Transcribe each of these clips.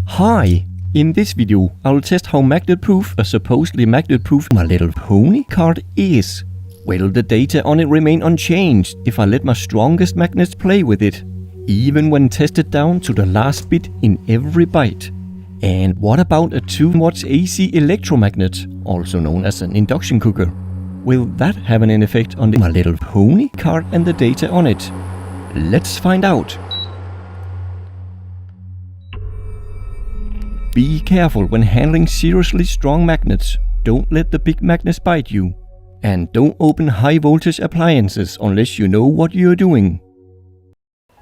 Hi! In this video, I will test how magnet-proof a supposedly magnet-proof My Little Pony card is. Will the data on it remain unchanged if I let my strongest magnets play with it, even when tested down to the last bit in every byte? And what about a 2-watt AC electromagnet, also known as an induction cooker? Will that have an effect on the My Little Pony card and the data on it? Let's find out! Be careful when handling seriously strong magnets. Don't let the big magnets bite you. And don't open high voltage appliances unless you know what you're doing.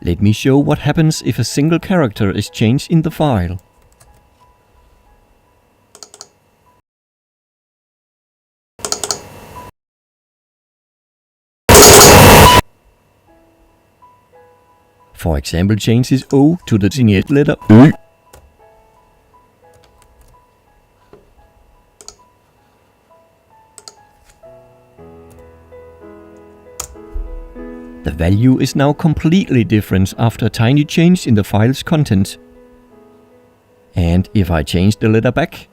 Let me show what happens if a single character is changed in the file. For example, change this O to the signet letter Ö. The value is now completely different after a tiny change in the file's content. And if I change the letter back,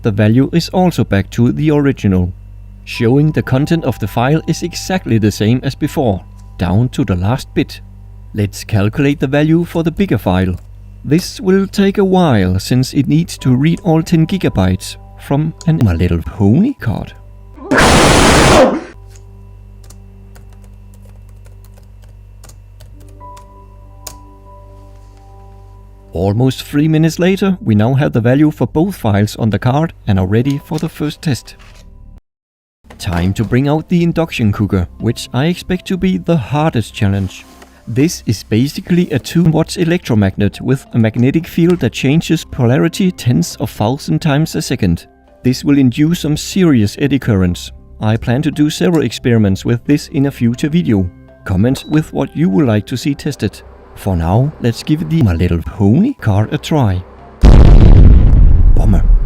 the value is also back to the original, showing the content of the file is exactly the same as before, down to the last bit. Let's calculate the value for the bigger file. This will take a while since it needs to read all 10 gigabytes from an My Little Pony card. Almost 3 minutes later, we now have the value for both files on the card and are ready for the first test. Time to bring out the induction cooker, which I expect to be the hardest challenge. This is basically a 2-watt electromagnet with a magnetic field that changes polarity tens of thousands times a second. This will induce some serious eddy currents. I plan to do several experiments with this in a future video. Comment with what you would like to see tested. For now, let's give the My Little Pony card a try. Bummer.